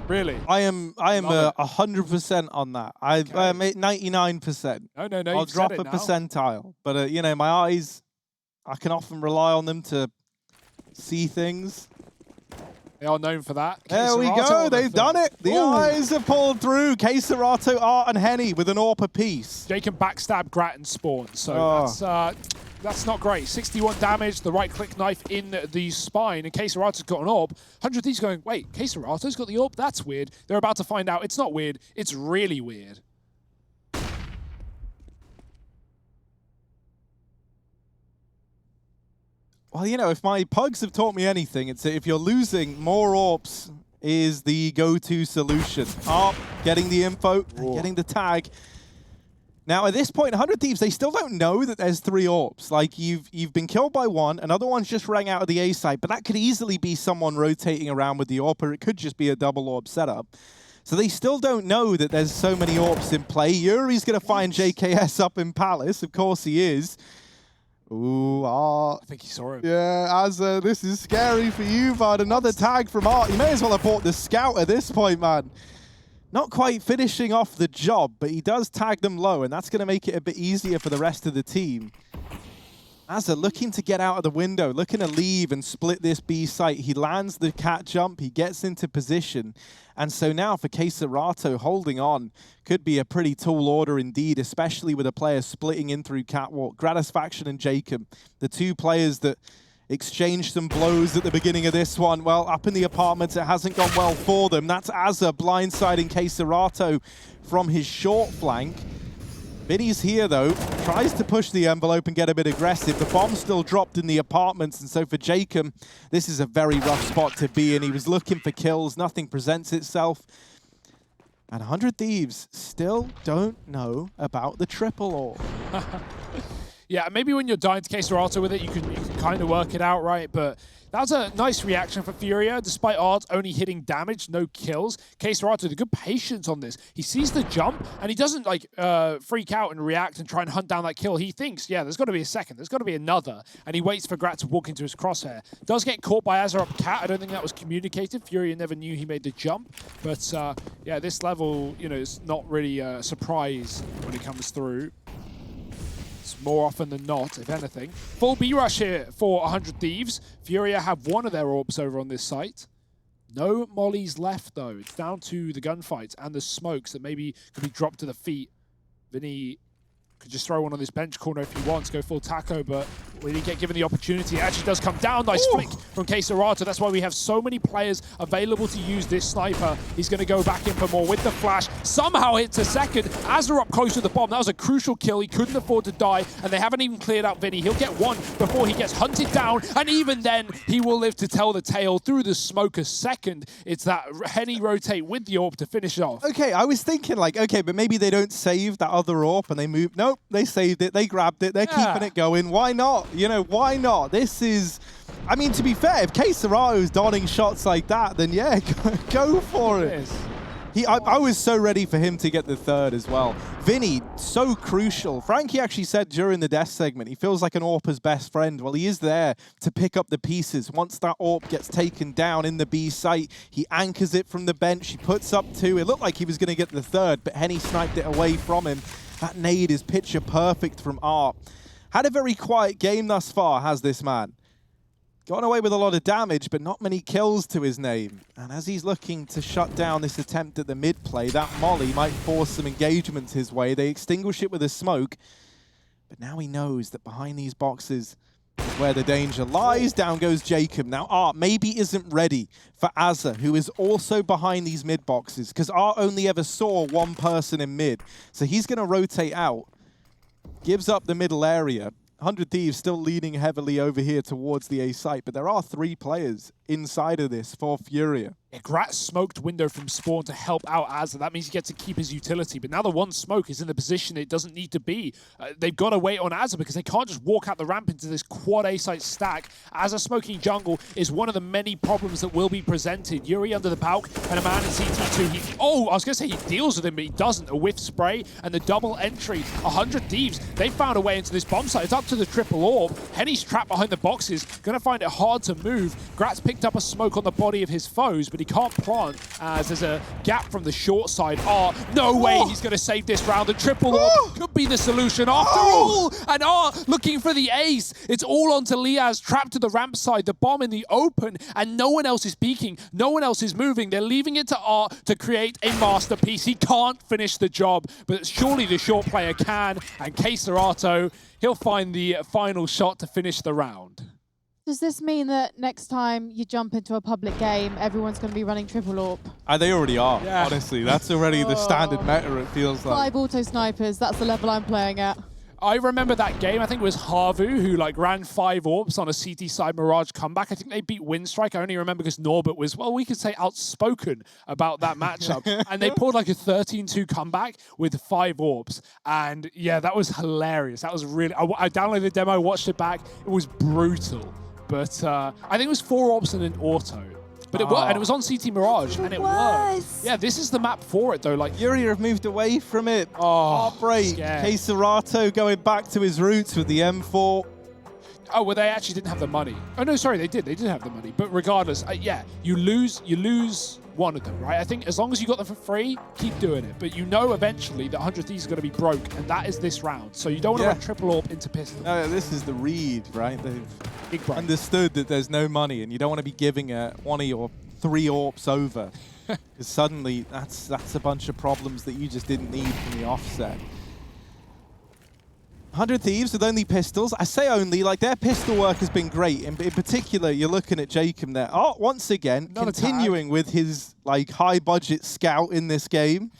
Really? I am 100% on that. I'm at 99%. No. I'll drop a percentile. But, you know, my eyes, I can often rely on them to see things. They are known for that. There we go. They've done it. The eyes have pulled through. Keserato, Art, and Henny with an AWP apiece. Jake can backstab Grat and Spawn. So that's not great. 61 damage, the right-click knife in the spine, and Keserato's got an AWP. 100 Thieves going, wait, Keserato's got the AWP? That's weird. They're about to find out. It's not weird. It's really weird. Well, you know, if my pugs have taught me anything, it's that if you're losing, more AWPs is the go-to solution. Art getting the info, and getting the tag. Now, at this point, 100 Thieves, they still don't know that there's 3 AWPs. Like, you've been killed by one, another one's just rang out of the A site, but that could easily be someone rotating around with the AWP, or it could just be a double AWP setup. So they still don't know that there's so many AWPs in play. Yuri's going to find JKS up in Palace. Of course he is. Ooh, Art. I think he saw him. Yeah, Azza, this is scary for you, bud. Another tag from Art. You may as well have bought the scout at this point, man. Not quite finishing off the job, but he does tag them low, and that's going to make it a bit easier for the rest of the team. Azza looking to get out of the window, looking to leave and split this B site. He lands the cat jump, he gets into position. And so now for Keserato, holding on could be a pretty tall order indeed, especially with a player splitting in through Catwalk. Gratisfaction and Jacob, the two players that exchanged some blows at the beginning of this one. Well, up in the apartments, it hasn't gone well for them. That's Azza blindsiding Keserato from his short flank. Vinny's here, though, tries to push the envelope and get a bit aggressive. The bomb's still dropped in the apartments, and so for Jacob, this is a very rough spot to be in. He was looking for kills, nothing presents itself. And 100 Thieves still don't know about the triple AWP. Yeah, maybe when you're dying to Keserato with it, you can kind of work it out, right? But that was a nice reaction for FURIA, despite Art only hitting damage, no kills. Keserato, the good patience on this. He sees the jump, and he doesn't like freak out and react and try and hunt down that kill. He thinks, yeah, there's got to be a second, there's got to be another, and he waits for Grat to walk into his crosshair. Does get caught by Azza up cat. I don't think that was communicated. FURIA never knew he made the jump, but yeah, this level, you know, is not really a surprise when it comes through. More often than not, if anything. Full B-rush here for 100 Thieves. FURIA have one of their AWPs over on this site. No mollies left, though. It's down to the gunfights and the smokes that maybe could be dropped to the feet. Vinny could just throw one on this bench corner if he wants, go full taco, but Will he get given the opportunity? It actually does come down. Nice flick from Keserato. That's why we have so many players available to use this sniper. He's going to go back in for more with the flash. Somehow hits a second. Azza up close to the bomb. That was a crucial kill. He couldn't afford to die, and they haven't even cleared out Vinny. He'll get one before he gets hunted down, and even then, he will live to tell the tale through the smoke a second. It's that Henny rotate with the AWP to finish it off. Okay, I was thinking like, okay, but maybe they don't save that other AWP and they move. Nope, they saved it. They grabbed it. They're keeping it going. Why not? You know, why not? This is, I mean, to be fair, if Keserato's donning shots like that, then yeah, go for it. I was so ready for him to get the third as well. Vinny, so crucial. Frankie actually said during the death segment, he feels like an AWPer's best friend. Well, he is there to pick up the pieces. Once that AWP gets taken down in the B site, he anchors it from the bench. He puts up two. It looked like he was going to get the third, but Henny sniped it away from him. That nade is picture perfect from Art. Had a very quiet game thus far, has this man. Gone away with a lot of damage, but not many kills to his name. And as he's looking to shut down this attempt at the mid play, that molly might force some engagement his way. They extinguish it with a smoke. But now he knows that behind these boxes is where the danger lies. Down goes Jacob. Now Art maybe isn't ready for Azza, who is also behind these mid boxes, because Art only ever saw one person in mid. So he's going to rotate out. Gives up the middle area. 100 Thieves still leaning heavily over here towards the A site, but there are 3 players inside of this for FURIA. Yeah, Grat smoked window from spawn to help out Azza. That means he gets to keep his utility. But now the one smoke is in the position it doesn't need to be. They've got to wait on Azza because they can't just walk out the ramp into this quad A-site stack. Azza smoking jungle is one of the many problems that will be presented. Yuri under the balk and a man in CT2. I was going to say he deals with him, but he doesn't. A whiff spray and the double entry. 100 Thieves, they found a way into this bomb site. It's up to the triple orb. Henny's trapped behind the boxes. Going to find it hard to move. Grat's picked up a smoke on the body of his foes, but he can't plant as there's a gap from the short side. No way he's going to save this round. The triple orb could be the solution after all. And looking for the ace. It's all onto Liaz, trapped to the ramp side, the bomb in the open, and no one else is peeking. No one else is moving. They're leaving it to Art to create a masterpiece. He can't finish the job, but surely the short player can. And Keserato, he'll find the final shot to finish the round. Does this mean that next time you jump into a public game, everyone's going to be running triple AWP? They already are, honestly. That's already the standard meta, it feels like. 5 auto snipers, that's the level I'm playing at. I remember that game. I think it was Havu who ran 5 AWPs on a CT side Mirage comeback. I think they beat Winstrike. I only remember because Norbert was, well, we could say outspoken about that matchup. And they pulled like a 13-2 comeback with 5 AWPs. And yeah, that was hilarious. That was really, I downloaded the demo, watched it back. It was brutal. But I think it was 4 AWPs and an auto. But it worked, and it was on CT Mirage, and it worked. Yeah, this is the map for it, though. Like Yuri have moved away from it. Heartbreak. Keserato going back to his roots with the M4. Oh, well, they actually didn't have the money. Oh, no, sorry, they did. They did have the money. But regardless, yeah, you lose one of them, right? I think as long as you got them for free, keep doing it. But you know eventually that 100 Thieves is going to be broke, and that is this round. So you don't want to run triple AWP into pistol. No, this is the read, right? They've understood that there's no money, and you don't want to be giving one of your 3 AWPs over. Because suddenly, that's a bunch of problems that you just didn't need from the offset. 100 Thieves with only pistols. I say only, like their pistol work has been great. In particular, you're looking at Jacob there. Once again, continuing with his like high budget scout in this game.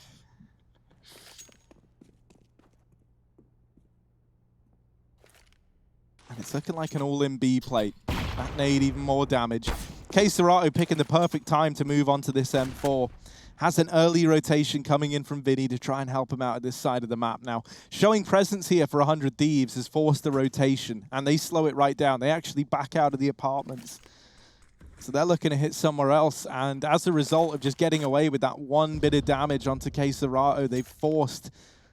And it's looking like an all-in B plate. That nade even more damage. Keserato picking the perfect time to move on to this M4. Has an early rotation coming in from Vinny to try and help him out at this side of the map now. Showing presence here for 100 Thieves has forced the rotation, and they slow it right down. They actually back out of the apartments. So they're looking to hit somewhere else, and as a result of just getting away with that one bit of damage onto Keserato, they've forced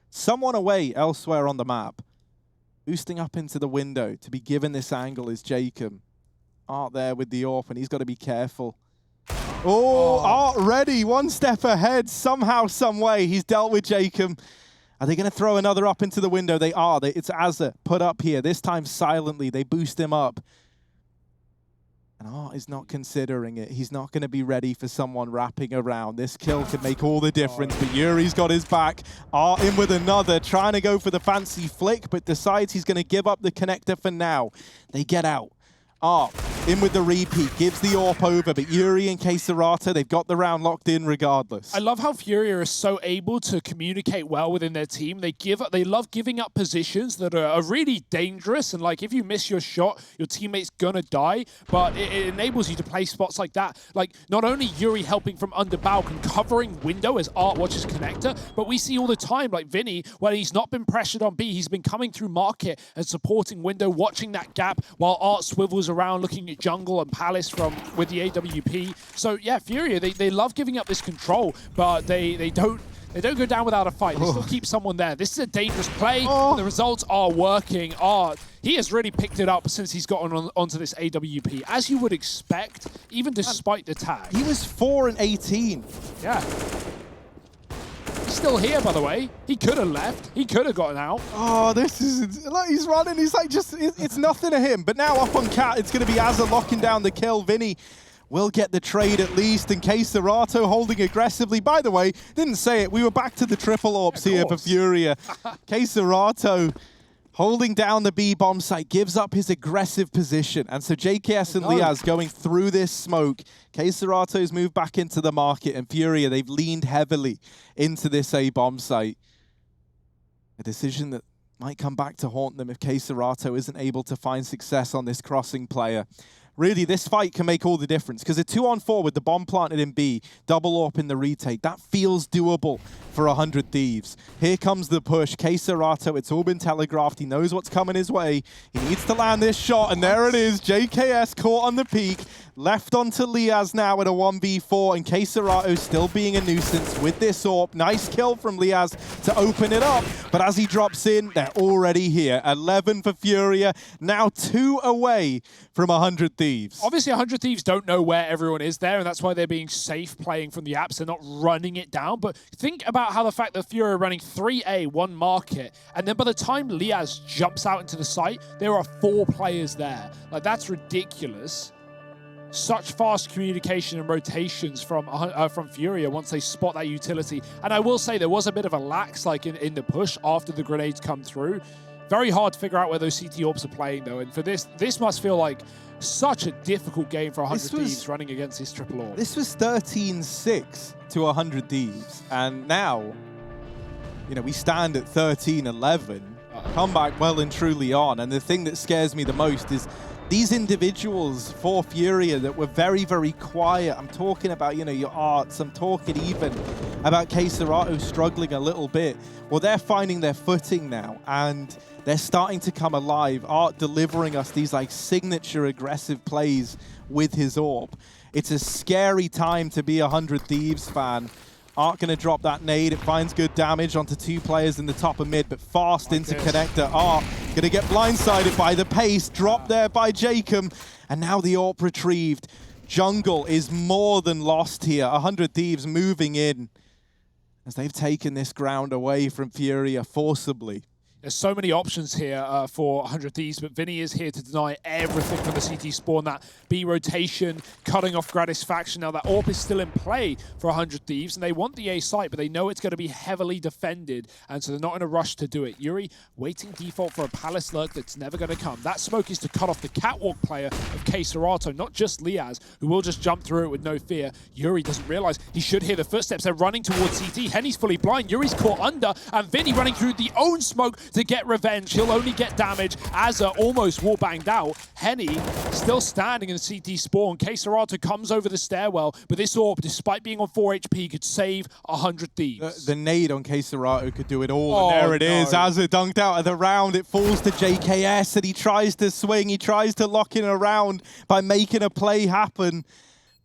someone away elsewhere on the map. Boosting up into the window to be given this angle is Jacob. Art there with the AWP, and he's got to be careful. Art ready, 1 step ahead, somehow, some way. He's dealt with Jacob. Are they going to throw another up into the window? They are. It's Azza put up here, this time silently. They boost him up. And Art is not considering it. He's not going to be ready for someone wrapping around. This kill could make all the difference, but Yuri's got his back. Art in with another, trying to go for the fancy flick, but decides he's going to give up the connector for now. They get out. Art in with the repeat, gives the AWP over, but Yuri and K-Serata, they've got the round locked in regardless. I love how FURIA is so able to communicate well within their team. They love giving up positions that are really dangerous, and like if you miss your shot, your teammate's gonna die, but it enables you to play spots like that. Like not only Yuri helping from under balcony, covering window as Art watches connector, but we see all the time like Vinny, when he's not been pressured on B, he's been coming through market and supporting window, watching that gap while Art swivels around looking at jungle and palace with the AWP. So yeah, FURIA, they love giving up this control, but they don't go down without a fight. They still keep someone there. This is a dangerous play. The results are working. He has really picked it up since he's gotten onto this AWP, as you would expect, even despite the tag. He was 4 and 18. Yeah. He's still here, by the way. He could have left. He could have gotten out. Oh, this is... Like, he's running. He's like, just... It's nothing to him. But now up on Cat, it's going to be Azza locking down the kill. Vinny will get the trade at least. And K-Serata holding aggressively. By the way, didn't say it. We were back to the triple AWPs here for FURIA. K-Serata holding down the B bomb site, gives up his aggressive position. And so JKS and Liaz going through this smoke. K-Serato's moved back into the market, and FURIA, they've leaned heavily into this A bomb site. A decision that might come back to haunt them if K-Serato isn't able to find success on this crossing player. Really, this fight can make all the difference, because a 2-on-4 with the bomb planted in B, double AWP in the retake, that feels doable for 100 Thieves. Here comes the push. K-Serato, it's all been telegraphed. He knows what's coming his way. He needs to land this shot, and there it is. JKS caught on the peak. Left onto Liaz now at a 1v4, and K-Serato still being a nuisance with this AWP. Nice kill from Liaz to open it up, but as he drops in, they're already here. 11 for FURIA, now 2 away from 100 Thieves. Obviously, 100 Thieves don't know where everyone is there, and that's why they're being safe playing from the apps. They're not running it down, but think about how the fact that FURIA are running 3A, 1 market, and then by the time Liaz jumps out into the site, there are 4 players there. Like, that's ridiculous. Such fast communication and rotations from FURIA once they spot that utility. And I will say there was a bit of a lax like in the push after the grenades come through. Very hard to figure out where those CT AWPs are playing though. And for this must feel like such a difficult game for 100 Thieves running against this triple AWP. This was 13-6 to 100 Thieves. And now, you know, we stand at 13-11. Comeback well and truly on. And the thing that scares me the most is these individuals for FURIA that were very, very quiet. I'm talking about, you know, your Arts. I'm talking even about K-Serato struggling a little bit. Well, they're finding their footing now, and they're starting to come alive. Art delivering us these, like, signature aggressive plays with his AWP. It's a scary time to be a 100 Thieves fan. Art going to drop that nade. It finds good damage onto 2 players in the top of mid, but fast into connector. Art going to get blindsided by the pace. Dropped there by Jacob. And now the AWP retrieved. Jungle is more than lost here. 100 Thieves moving in as they've taken this ground away from FURIA forcibly. There's so many options here for 100 Thieves, but Vinny is here to deny everything from the CT spawn. That B rotation, cutting off Gratisfaction. Now that AWP is still in play for 100 Thieves, and they want the A site, but they know it's going to be heavily defended, and so they're not in a rush to do it. Yuri waiting default for a Palace lurk that's never going to come. That smoke is to cut off the catwalk player of K-Serato, not just Liaz, who will just jump through it with no fear. Yuri doesn't realize he should hear the footsteps. They're running towards CT. Henny's fully blind. Yuri's caught under, and Vinny running through the own smoke to get revenge. He'll only get damage. Azza almost wall banged out. Henny still standing in the CT spawn. K-Serato comes over the stairwell, but this AWP, despite being on 4 HP, could save 100 Thieves. The nade on K-Serato could do it all, and there it is. Azza dunked out of the round. It falls to JKS, and he tries to swing. He tries to lock in a round by making a play happen.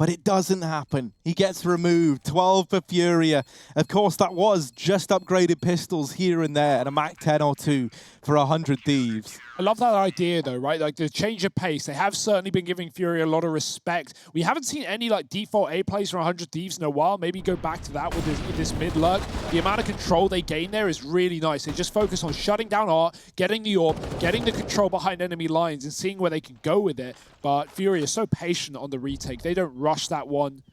but it doesn't happen. He gets removed. 12 for FURIA. Of course, that was just upgraded pistols here and there, and a Mac 10 or 2 for 100 Thieves. I love that idea, though, right? Like, the change of pace. They have certainly been giving FURIA a lot of respect. We haven't seen any, like, default A plays from 100 Thieves in a while. Maybe go back to that with this mid-lurk. The amount of control they gain there is really nice. They just focus on shutting down Art, getting the AWP, getting the control behind enemy lines, and seeing where they can go with it. But FURIA is so patient on the retake. They don't rush that one.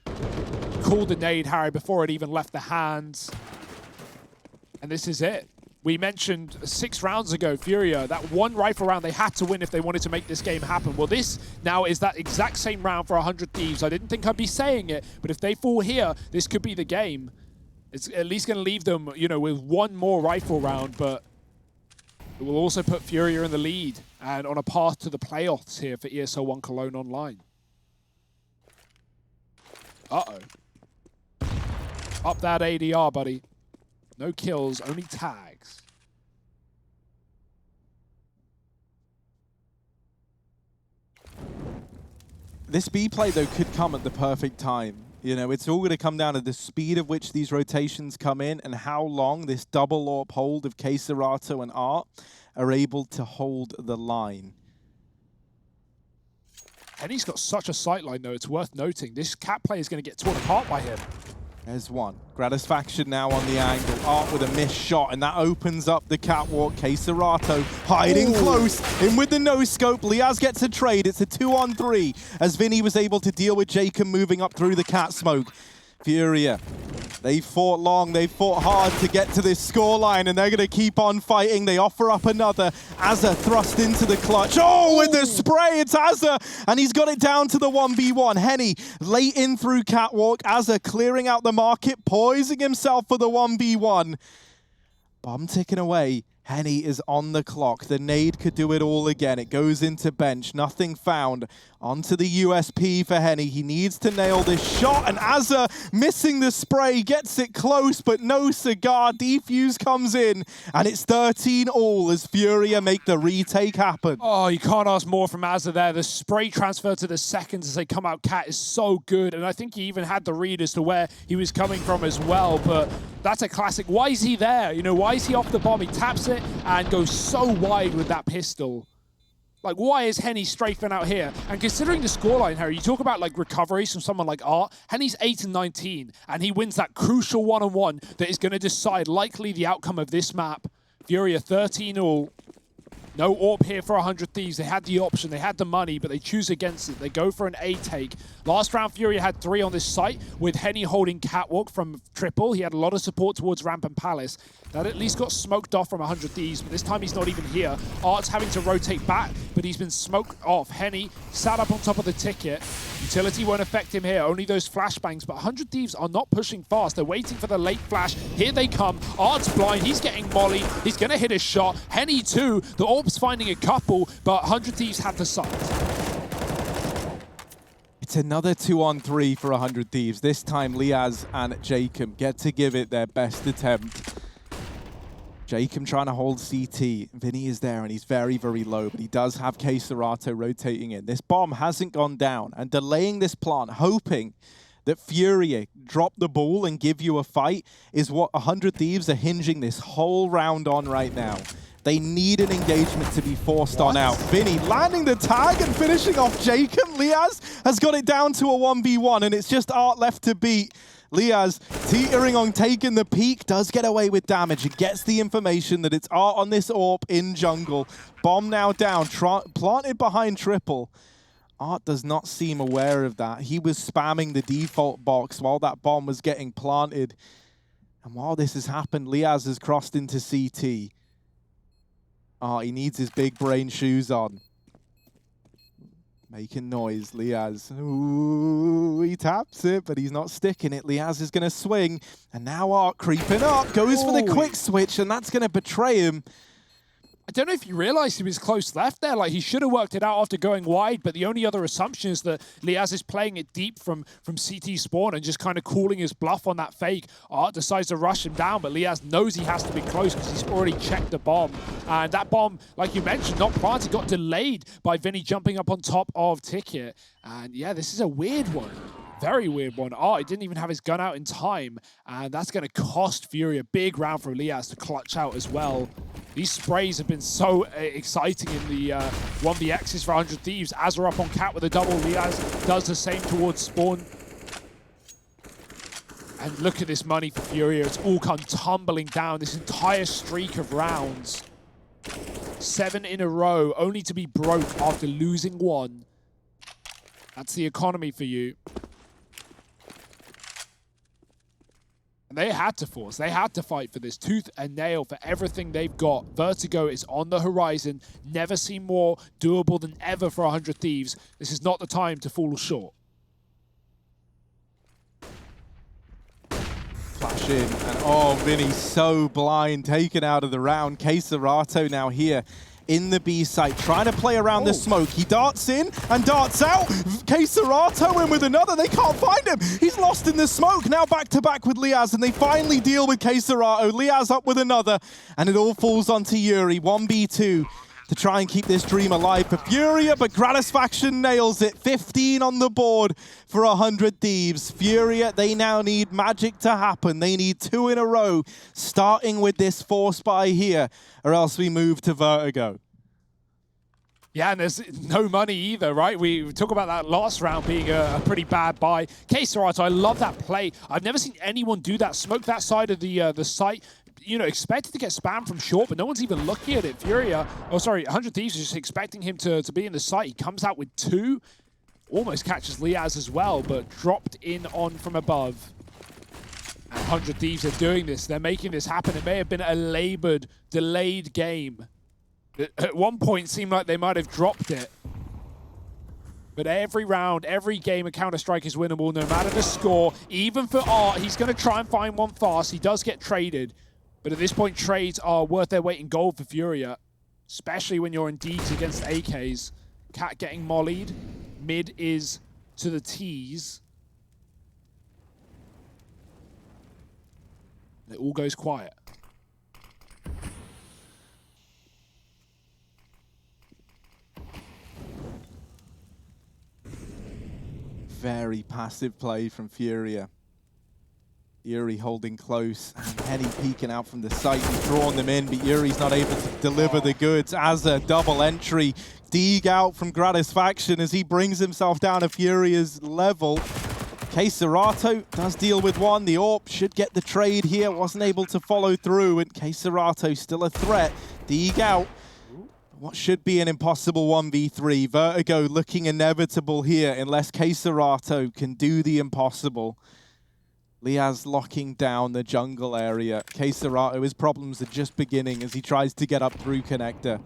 Call the nade, Harry, before it even left the hands. And this is it. We mentioned 6 rounds ago, FURIA, that one rifle round they had to win if they wanted to make this game happen. Well, this now is that exact same round for 100 Thieves. I didn't think I'd be saying it, but if they fall here, this could be the game. It's at least going to leave them, you know, with one more rifle round, but it will also put FURIA in the lead and on a path to the playoffs here for ESL One Cologne Online. Uh-oh. Up that ADR, buddy. No kills, only tags. This B play, though, could come at the perfect time. You know, it's all going to come down to the speed of which these rotations come in and how long this double AWP hold of Serato and Art are able to hold the line. And he's got such a sight line, though, it's worth noting. This cat play is going to get torn apart by him. There's one. Gratisfaction now on the angle. Art with a missed shot, and that opens up the catwalk. Serato hiding close. In with the no-scope. Liaz gets a trade. It's a 2-on-3 as Vinny was able to deal with Jacob moving up through the cat smoke. FURIA, they fought long, they fought hard to get to this scoreline, and they're going to keep on fighting. They offer up another. Azza thrust into the clutch. Oh, with the spray, it's Azza, and he's got it down to the 1v1. Henny late in through catwalk. Azza clearing out the market, poising himself for the 1v1. Bomb ticking away. Henny is on the clock. The nade could do it all again. It goes into bench. Nothing found. Onto the USP for Henny. He needs to nail this shot. And Azza missing the spray. Gets it close, but no cigar. Defuse comes in. And it's 13-all as FURIA make the retake happen. Oh, you can't ask more from Azza there. The spray transfer to the seconds as they come out cat is so good. And I think he even had the read as to where he was coming from as well. But that's a classic. Why is he there? You know, why is he off the bomb? He taps it and goes so wide with that pistol. Like, why is Henny strafing out here? And considering the scoreline, Harry, you talk about, like, recoveries from someone like Art. Henny's 8-19, and he wins that crucial one-on-one that is going to decide likely the outcome of this map. FURIA 13-all. No AWP here for 100 Thieves. They had the option, they had the money, but they choose against it. They go for an A take. Last round, FURIA had 3 on this site, with Henny holding catwalk from triple. He had a lot of support towards ramp and palace. That at least got smoked off from 100 Thieves, but this time he's not even here. Art's having to rotate back, but he's been smoked off. Henny sat up on top of the ticket. Utility won't affect him here, only those flashbangs, but 100 Thieves are not pushing fast. They're waiting for the late flash. Here they come. Art's blind, he's getting molly. He's gonna hit a shot. Henny too. The AWP's finding a couple, but 100 Thieves have the sight. It's another 2-on-3 for 100 Thieves. This time, Liaz and Jacob get to give it their best attempt. Jacob trying to hold CT. Vinny is there, and he's very, very low, but he does have Serato rotating in. This bomb hasn't gone down, and delaying this plant, hoping that FURIA drop the ball and give you a fight, is what 100 Thieves are hinging this whole round on right now. They need an engagement to be forced on out. Vinny landing the tag and finishing off Jacob. Liaz has got it down to a 1v1, and it's just Art left to beat. Liaz teetering on taking the peak, does get away with damage. It gets the information that it's Art on this AWP in jungle. Bomb now down, planted behind triple. Art does not seem aware of that. He was spamming the default box while that bomb was getting planted. And while this has happened, Liaz has crossed into CT. He needs his big brain shoes on. Making noise, Liaz. Ooh, he taps it, but he's not sticking it. Liaz is going to swing, and now Art creeping up, goes for the quick switch, and that's going to betray him. I don't know if you realized he was close left there. Like, he should have worked it out after going wide, but the only other assumption is that Liaz is playing it deep from CT spawn and just kind of calling his bluff on that fake. Art decides to rush him down, but Liaz knows he has to be close because he's already checked the bomb. And that bomb, like you mentioned, not planted, got delayed by Vinny jumping up on top of Ticket. And yeah, this is a weird one. Very weird one. Oh, he didn't even have his gun out in time, and that's going to cost FURIA a big round for Liaz to clutch out as well. These sprays have been so exciting in the 1vx's for 100 Thieves. As we're up on Cat with a double, Liaz does the same towards Spawn. And look at this money for FURIA. It's all come tumbling down this entire streak of rounds. 7 in a row, only to be broke after losing 1. That's the economy for you. And they had to force. They had to fight for this tooth and nail for everything they've got. Vertigo is on the horizon. Never seen more doable than ever for 100 Thieves. This is not the time to fall short. Flash in, and oh, Vinny's so blind, taken out of the round. Keserato now here in the B site, trying to play around the smoke. He darts in and darts out. Keserato in with another. They can't find him. He's lost in the smoke. Now back to back with Liaz, and they finally deal with Keserato. Liaz up with another, and it all falls onto Yuri. 1v2 to try and keep this dream alive for FURIA, but Gratisfaction nails it. 15 on the board for 100 Thieves. FURIA, they now need magic to happen. They need 2 in a row, starting with this force buy here, or else we move to Vertigo. Yeah, and there's no money either, right? We talk about that last round being a pretty bad buy. Keserato, I love that play. I've never seen anyone do that. Smoke that side of the site. You know, expected to get spammed from short, but no one's even looking at it. FURIA, oh sorry, 100 Thieves is just expecting him to be in the site. He comes out with 2, almost catches Liaz as well, but dropped in on from above. And 100 Thieves are doing this. They're making this happen. It may have been a labored, delayed game. At one point, it seemed like they might have dropped it. But every round, every game, a Counter-Strike is winnable, no matter the score. Even for Art, he's going to try and find one fast. He does get traded. But at this point, trades are worth their weight in gold for FURIA, especially when you're in Deeks against AKs. Cat getting mollied. Mid is to the T's. It all goes quiet. Very passive play from FURIA. Yuri holding close, and Henny peeking out from the site. He's drawn them in, but Yuri's not able to deliver the goods. As a double entry, Deeg out from Gratisfaction as he brings himself down to FURIA's level. Keserato does deal with 1. The AWP should get the trade here. Wasn't able to follow through, and Keserato still a threat. Deeg out. What should be an impossible 1v3. Vertigo looking inevitable here unless Keserato can do the impossible. Liaz locking down the jungle area. Keserato, his problems are just beginning as he tries to get up through connector.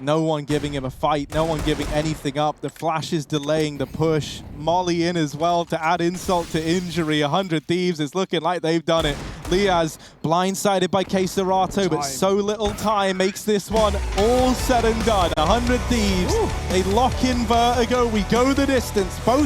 No one giving him a fight, no one giving anything up. The flash is delaying the push. Molly in as well to add insult to injury. 100 Thieves is looking like they've done it. Liaz blindsided by Keserato, but so little time makes this one all said and done. 100 Thieves, they lock in Vertigo. We go the distance. Both